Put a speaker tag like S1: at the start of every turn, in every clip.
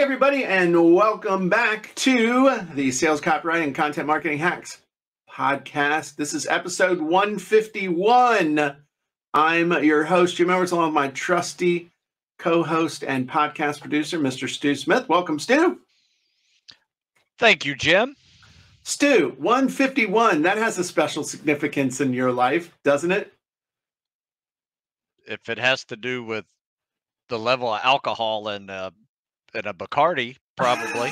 S1: everybody, and welcome back to the Sales Copywriting and Content Marketing Hacks podcast. This is episode 151. I'm your host, Jim Edwards, along with my trusty co-host and podcast producer, Mr. Stu Smith. Welcome, Stu.
S2: Thank you, Jim.
S1: Stu, 151. That has a special significance in your life, doesn't it?
S2: If it has to do with the level of alcohol in a Bacardi, probably.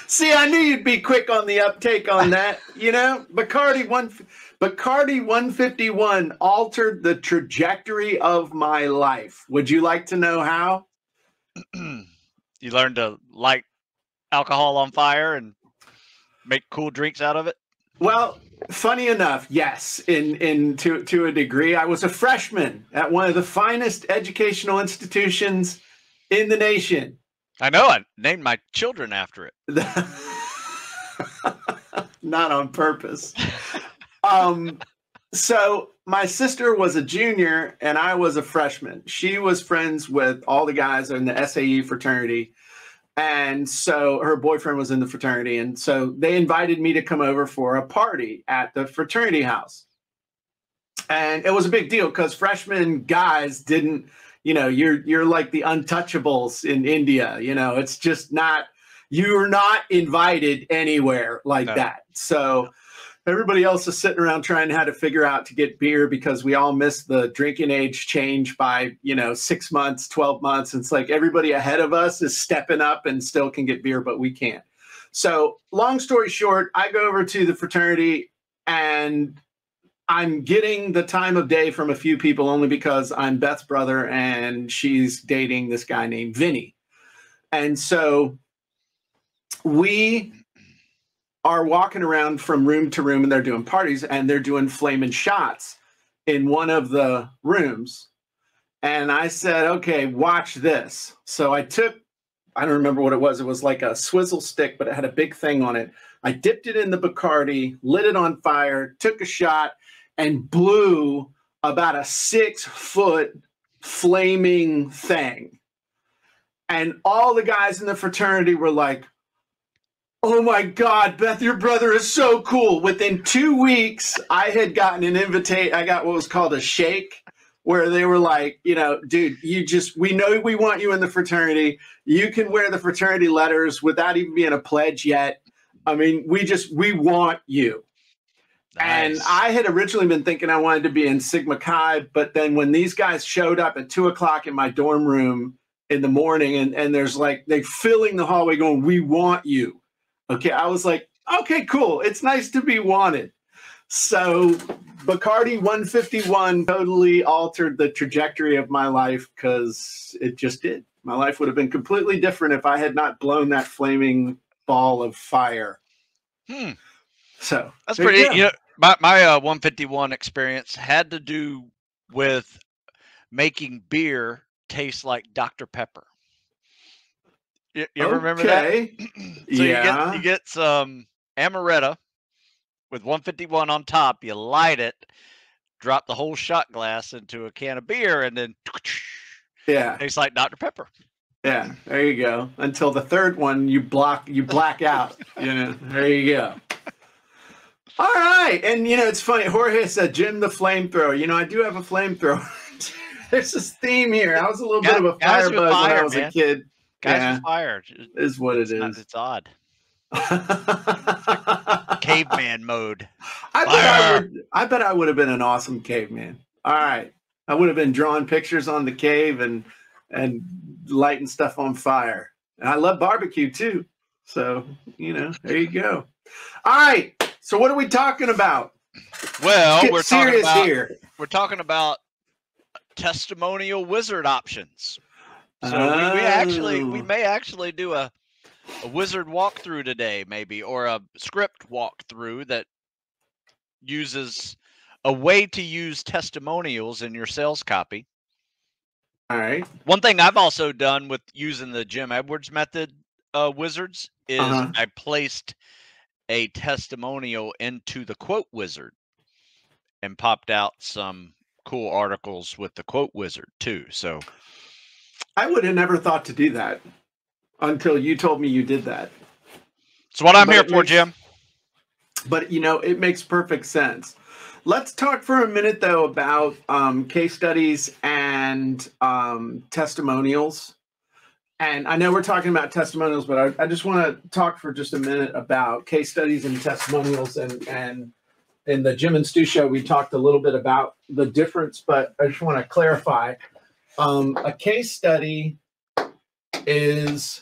S1: See, I knew you'd be quick on the uptake on that. You know, Bacardi 151 altered the trajectory of my life. Would you like to know how?
S2: You learned to light alcohol on fire and make cool drinks out of it?
S1: Well, funny enough, yes, to a degree. I was a freshman at one of the finest educational institutions in the nation.
S2: I know. I named my children after it.
S1: Not on purpose. So my sister was a junior and I was a freshman. She was friends with all the guys in the SAE fraternity. And so her boyfriend was in the fraternity. And so they invited me to come over for a party at the fraternity house. And it was a big deal because freshman guys didn't, you know, you're like the untouchables in India. You know, it's just not, you're not invited anywhere like that. So everybody else is sitting around trying how to figure out to get beer because we all missed the drinking age change by, 6 months, 12 months. It's like everybody ahead of us is stepping up and still can get beer, but we can't. So long story short, I go over to the fraternity and I'm getting the time of day from a few people only because I'm Beth's brother and she's dating this guy named Vinny. And so we are walking around from room to room and they're doing parties and they're doing flaming shots in one of the rooms. And I said, okay, watch this. So I don't remember what it was. It was like a swizzle stick, but it had a big thing on it. I dipped it in the Bacardi, lit it on fire, took a shot and blew about a 6-foot flaming thing. And all the guys in the fraternity were like, oh my God, Beth, your brother is so cool. Within 2 weeks, I had gotten an invitation. I got what was called a shake, where they were like, dude, we know we want you in the fraternity. You can wear the fraternity letters without even being a pledge yet. I mean, we want you. Nice. And I had originally been thinking I wanted to be in Sigma Chi, but then when these guys showed up at 2 o'clock in my dorm room in the morning, and there's like, they filling the hallway going, we want you. Okay, I was like, okay, cool. It's nice to be wanted. So Bacardi 151 totally altered the trajectory of my life because it just did. My life would have been completely different if I had not blown that flaming ball of fire. So
S2: that's pretty. My 151 experience had to do with making beer taste like Dr. Pepper. You ever remember that? So yeah. you get some amaretto with 151 on top. You light it, drop the whole shot glass into a can of beer, and then tastes like Dr. Pepper.
S1: Yeah, there you go. Until the third one, you black out. There you go. All right, and it's funny. Jorge said, "Jim the flamethrower." I do have a flamethrower. There's this theme here. I was a little bit of a firebug when I was a kid.
S2: Guys with fire
S1: is what it is.
S2: It's odd. Like caveman mode.
S1: I bet I would have been an awesome caveman. All right, I would have been drawing pictures on the cave and lighting stuff on fire. And I love barbecue too. So there you go. All right. So what are we talking about?
S2: Well, we're talking about testimonial wizard options. So we may actually do a wizard walkthrough today, maybe, or a script walkthrough that uses a way to use testimonials in your sales copy.
S1: All right.
S2: One thing I've also done with using the Jim Edwards method wizards is I placed a testimonial into the quote wizard and popped out some cool articles with the quote wizard too. So
S1: I would have never thought to do that until you told me you did that.
S2: it's what I'm here for, Jim.
S1: But, you know, it makes perfect sense. Let's talk for a minute, though, about case studies and testimonials. And I know we're talking about testimonials, but I just want to talk for just a minute about case studies and testimonials. And in the Jim and Stu show, we talked a little bit about the difference, but I just want to clarify. A case study is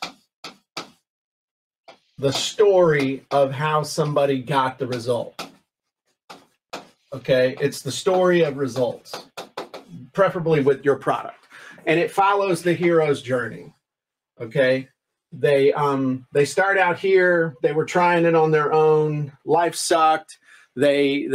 S1: the story of how somebody got the result. Okay, it's the story of results, preferably with your product, and it follows the hero's journey. Okay, they start out here. They were trying it on their own. Life sucked. They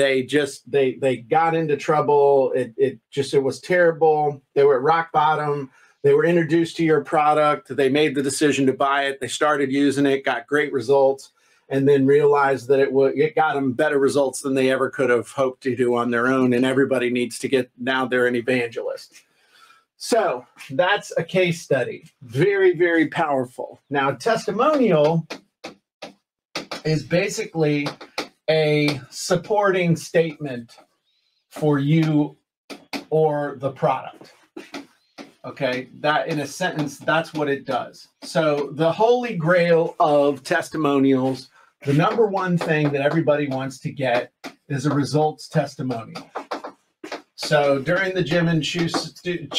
S1: got into trouble. It was terrible. They were at rock bottom. They were introduced to your product. They made the decision to buy it. They started using it, got great results, and then realized that it got them better results than they ever could have hoped to do on their own. And everybody needs to get, now they're an evangelist. So that's a case study. Very, very powerful. Now, testimonial is basically a supporting statement for you or the product. Okay, that in a sentence, that's what it does. So the holy grail of testimonials, the number one thing that everybody wants to get is a results testimonial. So during the Jim and Stu,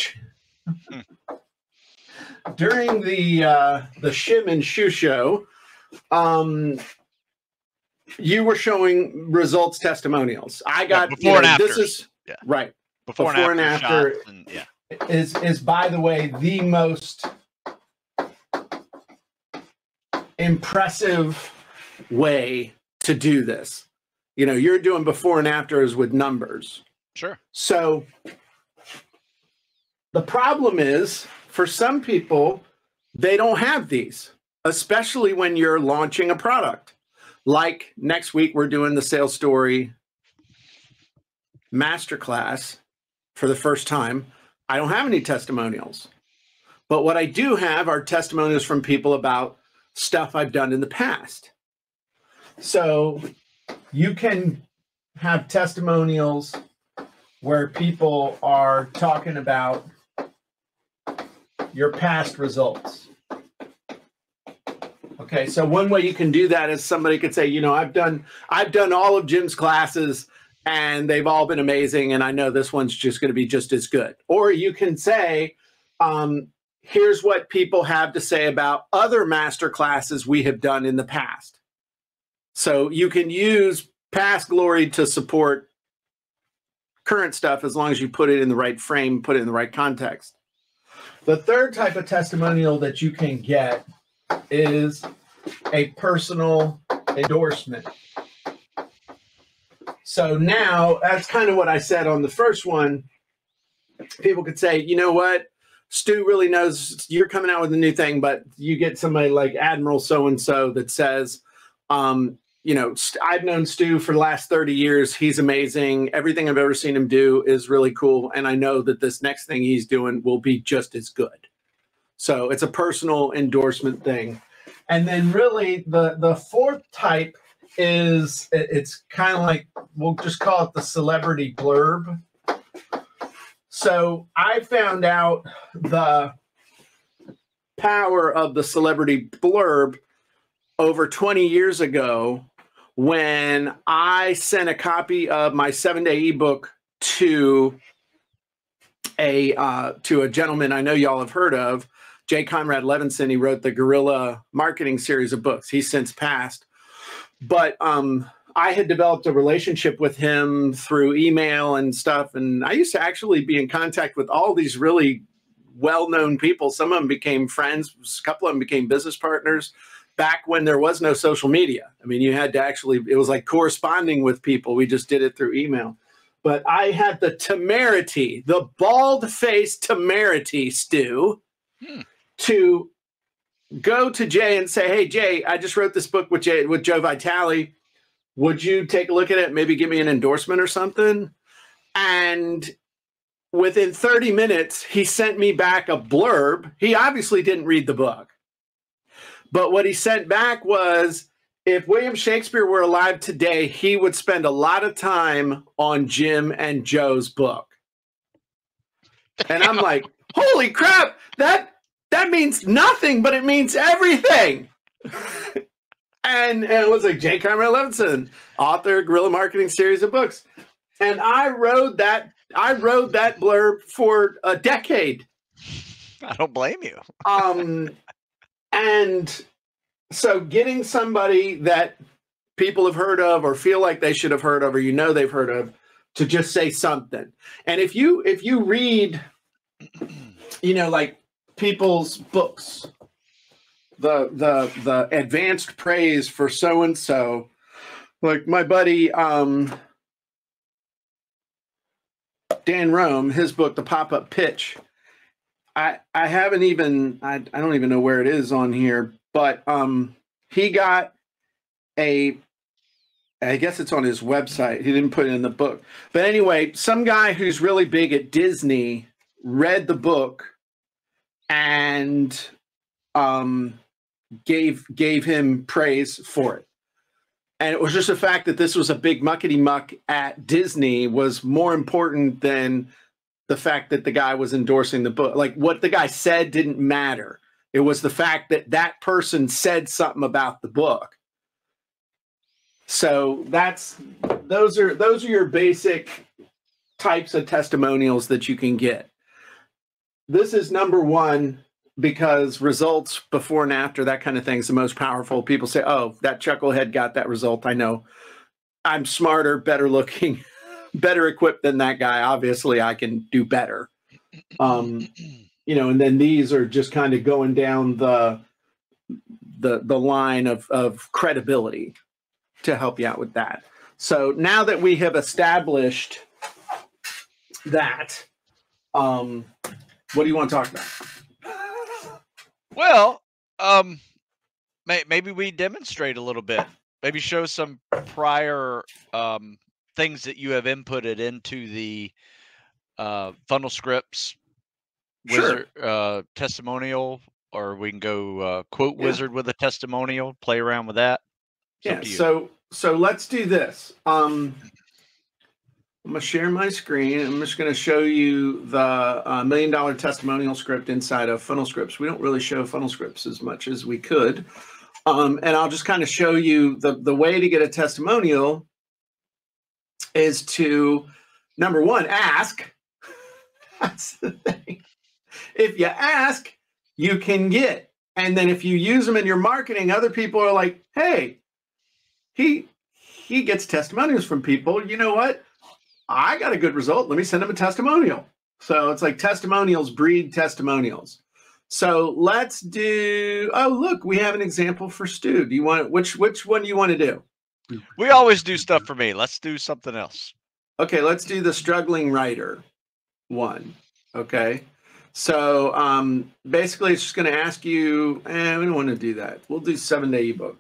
S1: during the Shim and Shu show, you were showing results testimonials. I got
S2: before and after.
S1: This is right
S2: before and after. And,
S1: is by the way the most impressive way to do this. You know, you're doing before and afters with numbers.
S2: Sure.
S1: So the problem is, for some people, they don't have these, especially when you're launching a product. Like next week, we're doing the Sales Story Masterclass for the first time. I don't have any testimonials, but what I do have are testimonials from people about stuff I've done in the past. So you can have testimonials where people are talking about your past results. Okay, so one way you can do that is somebody could say, you know, I've done all of Jim's classes and they've all been amazing, and I know this one's just going to be just as good. Or you can say, here's what people have to say about other master classes we have done in the past. So you can use past glory to support current stuff as long as you put it in the right frame, put it in the right context. The third type of testimonial that you can get is a personal endorsement. So now, that's kind of what I said on the first one. People could say, you know what, Stu really knows you're coming out with a new thing, but you get somebody like Admiral so-and-so that says, you know, I've known Stu for the last 30 years. He's amazing. Everything I've ever seen him do is really cool. And I know that this next thing he's doing will be just as good. So it's a personal endorsement thing. And then really the fourth type is, it's kind of like, we'll just call it the celebrity blurb. So I found out the power of the celebrity blurb over 20 years ago when I sent a copy of my 7-day ebook to a gentleman I know y'all have heard of, J. Conrad Levinson. He wrote the Guerrilla Marketing series of books. He's since passed. But I had developed a relationship with him through email and stuff. And I used to actually be in contact with all these really well-known people. Some of them became friends. A couple of them became business partners back when there was no social media. I mean, you had to actually, it was like corresponding with people. We just did it through email. But I had the temerity, the bald-faced temerity, Stu, to go to Jay and say, hey, Jay, I just wrote this book with Joe Vitale. Would you take a look at it? Maybe give me an endorsement or something? And within 30 minutes, he sent me back a blurb. He obviously didn't read the book. But what he sent back was, if William Shakespeare were alive today, he would spend a lot of time on Jim and Joe's book. And I'm like, holy crap, that means nothing, but it means everything. And it was like J. Cameron Levinson, author, guerrilla marketing series of books. And I wrote that blurb for a decade.
S2: I don't blame you.
S1: And so getting somebody that people have heard of or feel like they should have heard of, or they've heard of, to just say something. And if you read, like people's books, the advanced praise for so-and-so, like my buddy Dan Rome, his book, The Pop-Up Pitch, I don't even know where it is on here, but he got I guess it's on his website. He didn't put it in the book. But anyway, some guy who's really big at Disney read the book and gave him praise for it. And it was just the fact that this was a big muckety muck at Disney was more important than the fact that the guy was endorsing the book. Like, what the guy said didn't matter. It was the fact that that person said something about the book. So those are your basic types of testimonials that you can get. This is number one because results before and after, that kind of thing, is the most powerful. People say, oh, that chucklehead got that result. I know. I'm smarter, better looking, better equipped than that guy. Obviously, I can do better. And then these are just kind of going down the line of credibility to help you out with that. So now that we have established that, what do you want to talk about?
S2: Well, maybe we demonstrate a little bit. Maybe show some prior things that you have inputted into the funnel scripts wizard, testimonial, or we can go quote wizard with a testimonial. Play around with that.
S1: So let's do this. I'm going to share my screen. I'm just going to show you the $1 million testimonial script inside of funnel scripts. We don't really show funnel scripts as much as we could. And I'll just kind of show you the way to get a testimonial is to, number one, ask. That's the thing. If you ask, you can get. And then if you use them in your marketing, other people are like, hey, he gets testimonials from people. You know what? I got a good result. Let me send him a testimonial. So it's like testimonials breed testimonials. So let's do, oh, look, we have an example for Stu. Do you want, which one do you want to do?
S2: We always do stuff for me. Let's do something else.
S1: Okay, let's do the struggling writer one. Okay. So basically it's just going to ask you, we don't want to do that. We'll do 7-day ebook.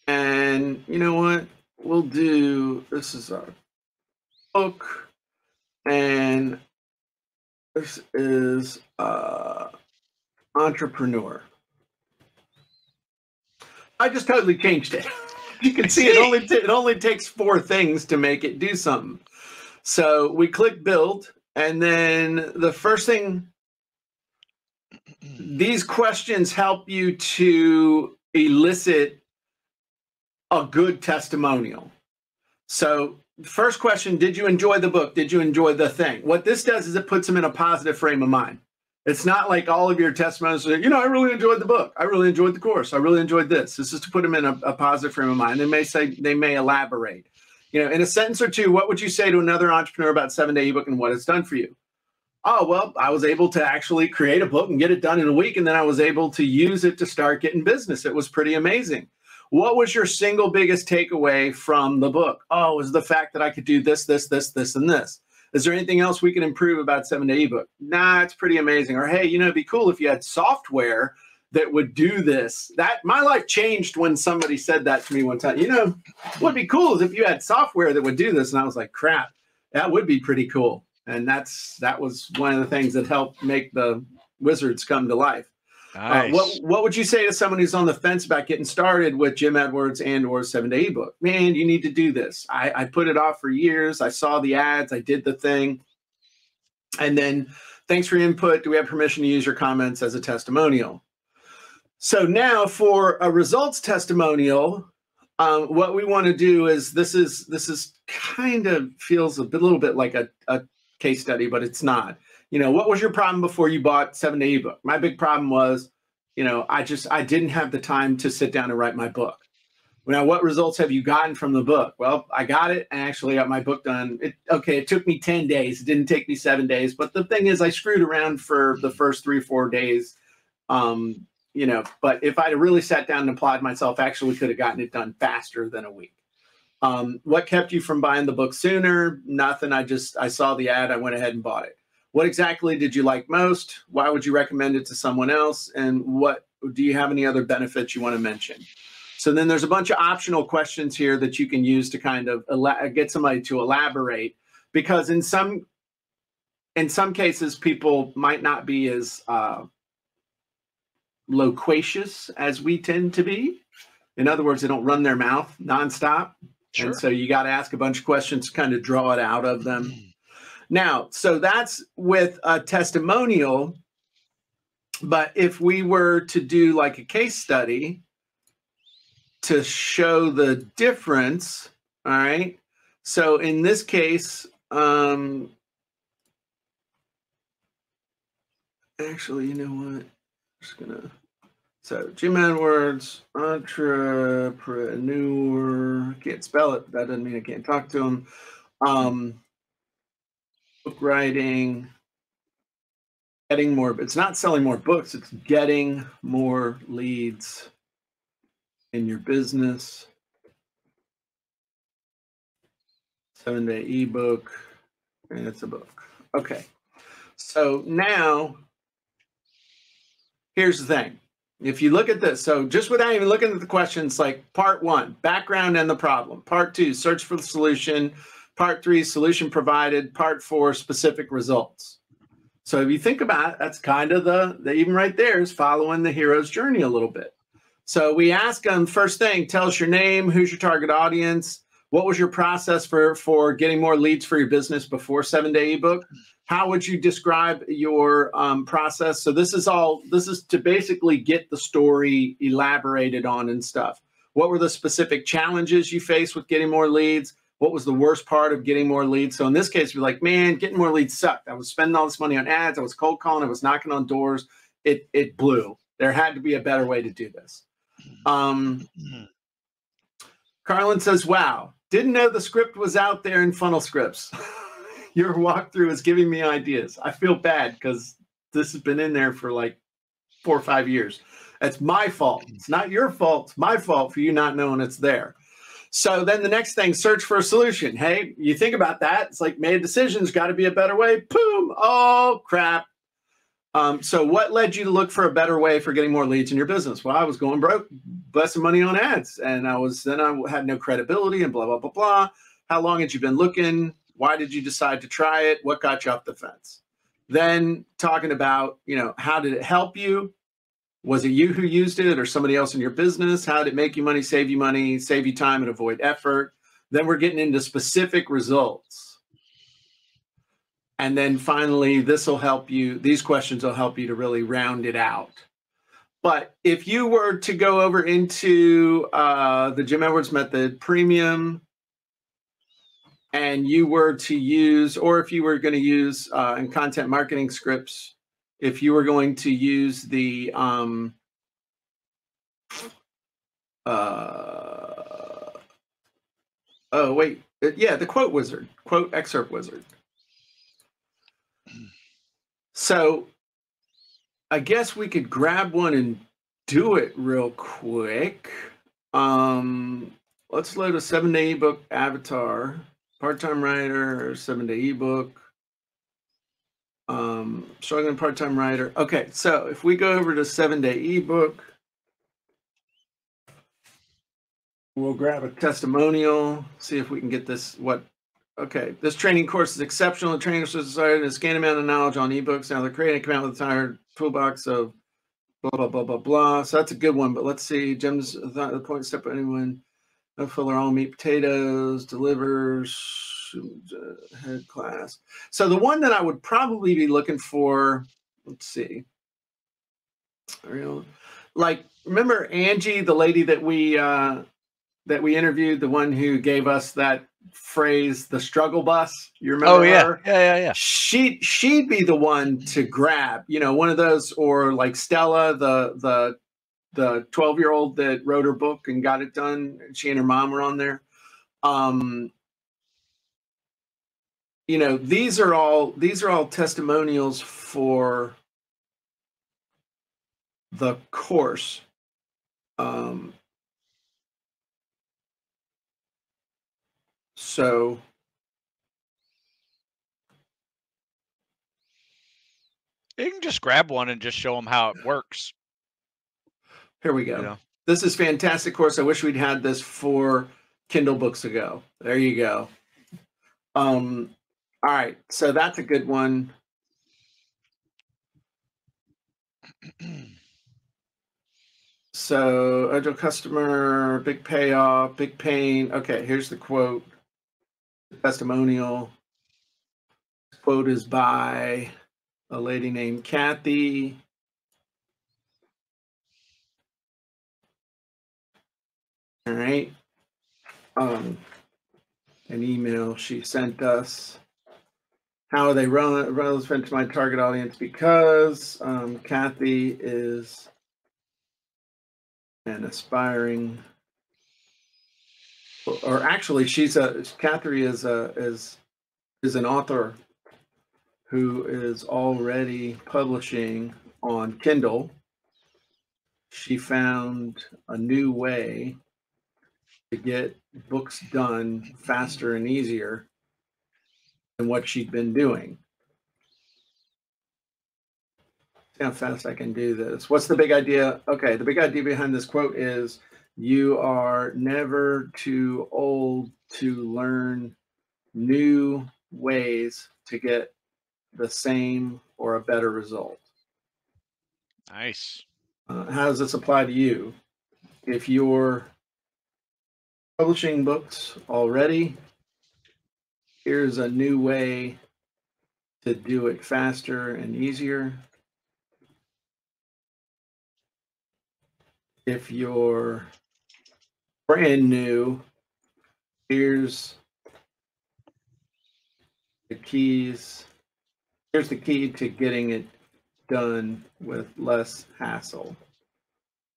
S1: And you know what? We'll do, this is our book, and this is entrepreneur. I just totally changed it. You can see it only takes 4 things to make it do something. So we click build, and then the first thing, these questions help you to elicit a good testimonial. So first question, did you enjoy the book? Did you enjoy the thing? What this does is it puts them in a positive frame of mind. It's not like all of your testimonials are, I really enjoyed the book. I really enjoyed the course. I really enjoyed this. This is to put them in a positive frame of mind. They may elaborate, in a sentence or two, what would you say to another entrepreneur about 7-day ebook and what it's done for you? Oh, well, I was able to actually create a book and get it done in a week. And then I was able to use it to start getting business. It was pretty amazing. What was your single biggest takeaway from the book? Oh, it was the fact that I could do this, this, this, this, and this. Is there anything else we can improve about 7-day ebook? Nah, it's pretty amazing. Or, hey, it'd be cool if you had software that would do this. My life changed when somebody said that to me one time. What'd be cool is if you had software that would do this. And I was like, crap. That would be pretty cool. And that was one of the things that helped make the wizards come to life.
S2: Nice.
S1: What would you say to someone who's on the fence about getting started with Jim Edwards and or 7-Day ebook? Man, you need to do this. I put it off for years. I saw the ads. I did the thing. And then thanks for your input. Do we have permission to use your comments as a testimonial? So now for a results testimonial, what we want to do is this is kind of feels a little bit like a case study, but it's not. You know, what was your problem before you bought 7-Day ebook? My big problem was, you know, I didn't have the time to sit down and write my book. Now, what results have you gotten from the book? Well, I got it and actually got my book done. It took me 10 days. It didn't take me 7 days. But the thing is, I screwed around for the first 3 or 4 days. You know, but if I'd really sat down and applied myself, actually we could have gotten it done faster than a week. What kept you from buying the book sooner? Nothing. I saw the ad. I went ahead and bought it. What exactly did you like most? Why would you recommend it to someone else? And what do you have any other benefits you want to mention? So then there's a bunch of optional questions here that you can use to kind of get somebody to elaborate, because in some cases, people might not be as loquacious as we tend to be. In other words, they don't run their mouth nonstop. Sure. And so you got to ask a bunch of questions to kind of draw it out of them. Now, so that's with a testimonial. But if we were to do like a case study to show the difference, all right. So in this case, actually, you know what? I'm just gonna. So Jim Edwards, entrepreneur. Can't spell it. That doesn't mean I can't talk to him. Book writing, getting more. It's not selling more books. It's getting more leads in your business. 7-Day ebook, and it's a book. Okay. So now, here's the thing. If you look at this, so just without even looking at the questions, like part 1, background and the problem. Part 2, search for the solution. Part 3, solution provided. Part 4, specific results. So if you think about it, that's kind of the even right there is following the hero's journey a little bit. So we ask them, first thing, tell us your name, who's your target audience, what was your process for getting more leads for your business before 7-Day ebook? How would you describe your process? So this is to basically get the story elaborated on and stuff. What were the specific challenges you faced with getting more leads? What was the worst part of getting more leads? So in this case, we're like, man, getting more leads sucked. I was spending all this money on ads. I was cold calling. I was knocking on doors. It blew. There had to be a better way to do this. Carlin says, wow, didn't know the script was out there in Funnel Scripts. Your walkthrough is giving me ideas. I feel bad because this has been in there for like 4 or 5 years. That's my fault. It's not your fault. It's my fault for you not knowing it's there. So then the next thing, search for a solution. Hey, you think about that. It's like made a decision. There's got to be a better way. Boom. Oh, crap. So what led you to look for a better way for getting more leads in your business? Well, I was going broke, busting money on ads. And I had no credibility and blah, blah, blah, blah. How long had you been looking? Why did you decide to try it? What got you off the fence? Then talking about, you know, how did it help you? Was it you who used it or somebody else in your business? How did it make you money, save you time, and avoid effort? Then we're getting into specific results. And then finally, this will help you. These questions will help you to really round it out. But if you were to go over into the Jim Edwards Method Premium, and you were to use, or if you were going to use in content marketing scripts, if you were going to use the the quote wizard, quote excerpt wizard. So I guess we could grab one and do it real quick. Let's load a 7-Day ebook avatar, part-time writer, 7-Day ebook. Struggling part-time writer. Okay, so if we go over to 7-Day ebook, we'll grab a testimonial, see if we can get this, what Okay, this training course is exceptional. The trainers are decided a scan amount of knowledge on ebooks. Now they're creating come out with a entire toolbox of blah blah blah blah blah. So that's a good one. But let's see, Jim's the point step anyone no filler all meat potatoes delivers head class. So the one that I would probably be looking for, let's see, real like remember Angie, the lady that we interviewed, the one who gave us that phrase, the struggle bus. You remember her?
S2: Yeah.
S1: She'd be the one to grab, you know, one of those, or like Stella, the 12-year-old that wrote her book and got it done. She and her mom were on there. You know, these are all testimonials for the course. So
S2: you can just grab one and just show them how it works.
S1: Here we go. You know? This is fantastic course. I wish we'd had this 4 Kindle books ago. There you go. All right. So that's a good one. So agile customer, big payoff, big pain. Okay, here's the quote. The testimonial. The quote is by a lady named Kathy. All right. An email she sent us. How are they relevant to my target audience? Because Kathy is an aspiring, or actually, Kathy is an author who is already publishing on Kindle. She found a new way to get books done faster and easier than what she'd been doing. See how fast I can do this. What's the big idea? Okay, the big idea behind this quote is you are never too old to learn new ways to get the same or a better result.
S2: Nice.
S1: How does this apply to you? If you're publishing books already, here's a new way to do it faster and easier. If you're brand new, here's the keys. Here's the key to getting it done with less hassle.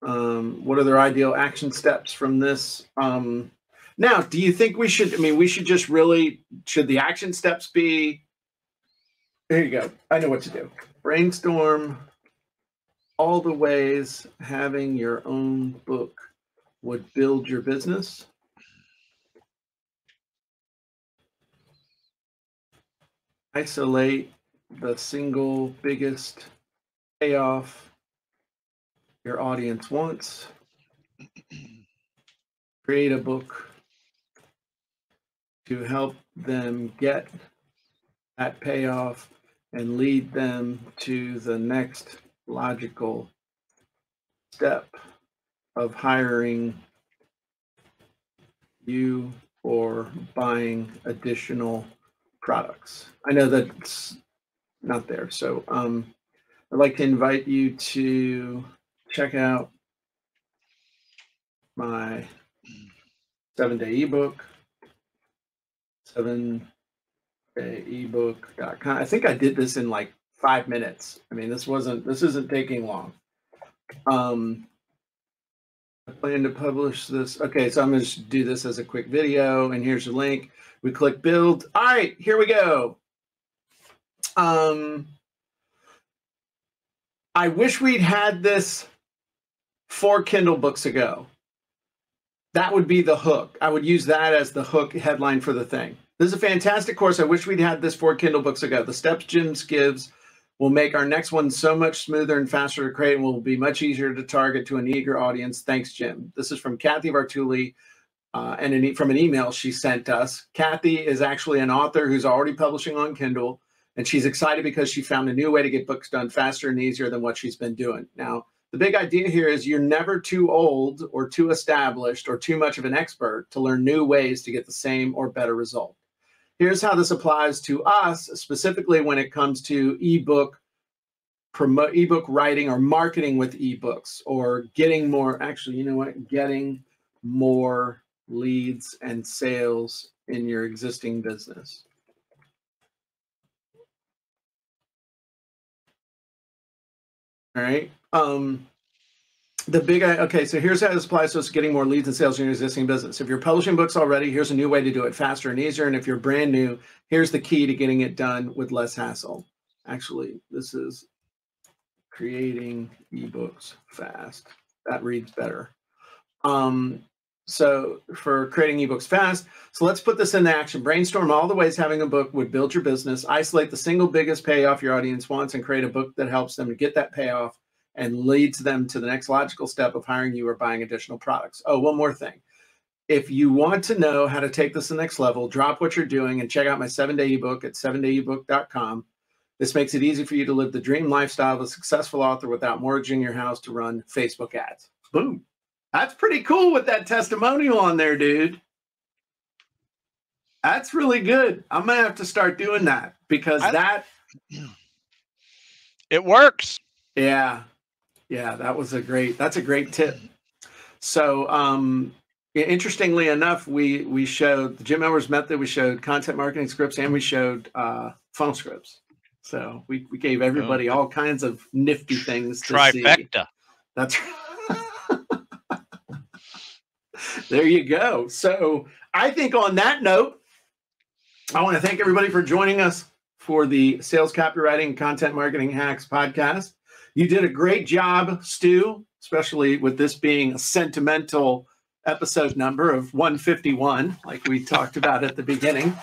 S1: What are their ideal action steps from this? Now, do you think we should just really, should the action steps be, here you go. I know what to do. Brainstorm all the ways having your own book would build your business. Isolate the single biggest payoff your audience wants. Create a book to help them get that payoff and lead them to the next logical step of hiring you or buying additional products. I know that's not there. So I'd like to invite you to check out my 7-day ebook, 7dayebook.com. I think I did this in like 5 minutes. I mean, this isn't taking long. I plan to publish this. Okay, so I'm going to do this as a quick video, and here's the link. We click build. All right, here we go. I wish we'd had this 4 Kindle books ago. That would be the hook. I would use that as the hook headline for the thing. This is a fantastic course. I wish we'd had this 4 Kindle books ago. The steps Jim gives will make our next one so much smoother and faster to create and will be much easier to target to an eager audience. Thanks, Jim. This is from Kathy Vartuli. and from an email she sent us. Kathy is actually an author who's already publishing on Kindle, and she's excited because she found a new way to get books done faster and easier than what she's been doing. Now, the big idea here is you're never too old or too established or too much of an expert to learn new ways to get the same or better result. Here's how this applies to us, specifically when it comes to ebook writing or marketing with ebooks, or getting more, actually, you know what, getting more leads and sales in your existing business. All right. Okay, so here's how this applies to us getting more leads and sales in your existing business. If you're publishing books already, here's a new way to do it faster and easier. And if you're brand new, here's the key to getting it done with less hassle. Actually, this is creating ebooks fast. That reads better. So for creating ebooks fast, so let's put this into action. Brainstorm all the ways having a book would build your business. Isolate the single biggest payoff your audience wants and create a book that helps them to get that payoff and leads them to the next logical step of hiring you or buying additional products. Oh, one more thing. If you want to know how to take this to the next level, drop what you're doing and check out my 7-day ebook at 7dayebook.com. This makes it easy for you to live the dream lifestyle of a successful author without mortgaging your house to run Facebook ads. Boom. That's pretty cool with that testimonial on there, dude. That's really good. I'm going to have to start doing that because
S2: it works.
S1: Yeah. Yeah, that's a great tip. So, interestingly enough, we showed the Jim Elmer's method, we showed content marketing scripts, and we showed phone scripts. So we gave everybody all kinds of nifty things to
S2: Trifecta.
S1: See. That's there you go. So I think on that note, I want to thank everybody for joining us for the Sales Copywriting Content Marketing Hacks podcast. You did a great job, Stu, especially with this being a sentimental episode number of 151, like we talked about at the beginning,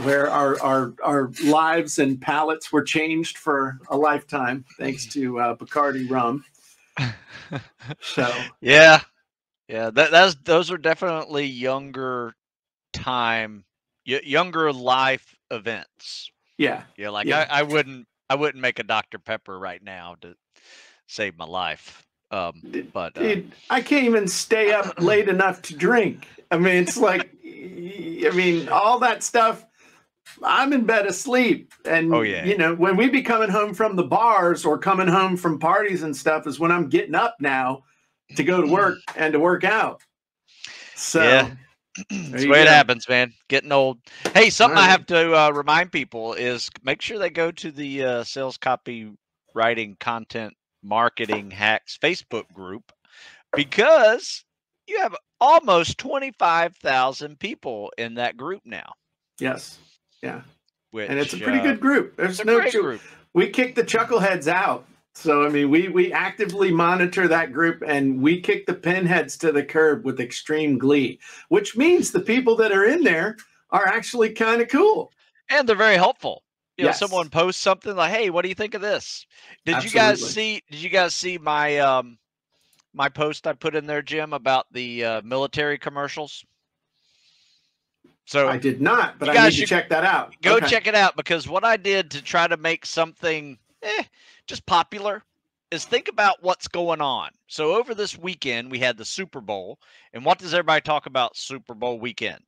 S1: where our lives and palates were changed for a lifetime, thanks to Bacardi rum. So
S2: yeah, those are definitely younger life events.
S1: Yeah,
S2: like I wouldn't make a Dr. Pepper right now to save my life. But
S1: dude, I can't even stay up late enough to drink. I mean, it's like, all that stuff. I'm in bed asleep, and when we be coming home from the bars or coming home from parties and stuff is when I'm getting up now to go to work and to work out. So
S2: yeah, that's the way it happens, man. Getting old. Hey, something I have to remind people is make sure they go to the Sales Copywriting Content Marketing Hacks Facebook group, because you have almost 25,000 people in that group now.
S1: Yes. Yeah. And it's a pretty good group. There's
S2: no group.
S1: We kick the chuckleheads out. So, I mean, we actively monitor that group, and we kick the pinheads to the curb with extreme glee, which means the people that are in there are actually kind of cool.
S2: And they're very helpful. You know, someone posts something like, "Hey, what do you think of this?" Did you guys see my my post I put in there, Jim, about the military commercials? So
S1: I did not, but I need to check that out.
S2: Go check it out, because what I did to try to make something just popular is think about what's going on. So over this weekend, we had the Super Bowl. And what does everybody talk about Super Bowl weekend?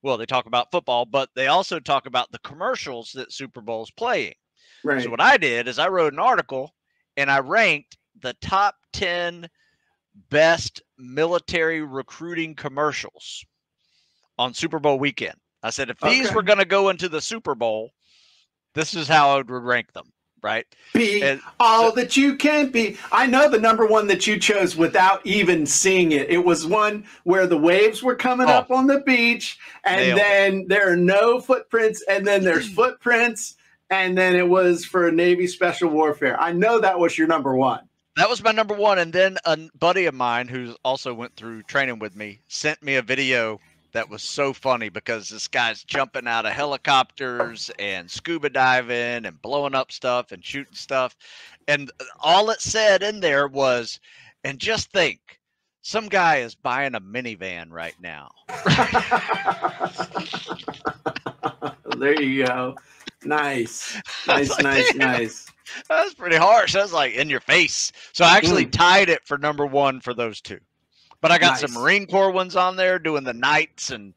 S2: Well, they talk about football, but they also talk about the commercials that Super Bowl's playing.
S1: Right.
S2: So what I did is I wrote an article and I ranked the top 10 best military recruiting commercials on Super Bowl weekend. I said, if these were going to go into the Super Bowl, this is how I would rank them, right?
S1: Be all that you can be. I know the number one that you chose without even seeing it. It was one where the waves were coming up on the beach, and then there are no footprints, and then there's footprints, and then it was for Navy Special Warfare. I know that was your number one.
S2: That was my number one. And then a buddy of mine who also went through training with me sent me a video that was so funny, because this guy's jumping out of helicopters and scuba diving and blowing up stuff and shooting stuff. And all it said in there was, and just think, some guy is buying a minivan right now.
S1: There you go. Nice. Nice,
S2: like,
S1: nice,
S2: damn,
S1: nice.
S2: That's pretty harsh. That's like in your face. So I actually tied it for number 1 for those 2. But I got some Marine Corps ones on there doing the nights and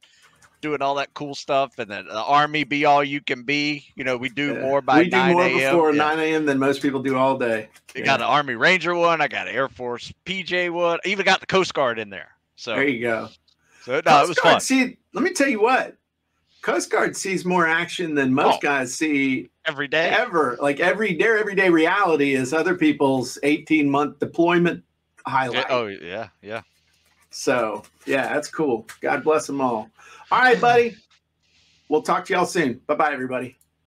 S2: doing all that cool stuff. And then the Army be all you can be. You know, we do more by 9 a.m.
S1: We do more before 9 a.m. than most people do all day.
S2: You got an Army Ranger one. I got an Air Force PJ one. I even got the Coast Guard in there. So
S1: there you go.
S2: So no, it was fun.
S1: See, let me tell you what. Coast Guard sees more action than most guys see
S2: every day.
S1: Ever. Like their everyday reality is other people's 18-month deployment highlight.
S2: Oh, yeah, yeah.
S1: So, yeah, that's cool. God bless them all. All right, buddy. We'll talk to y'all soon. Bye-bye, everybody.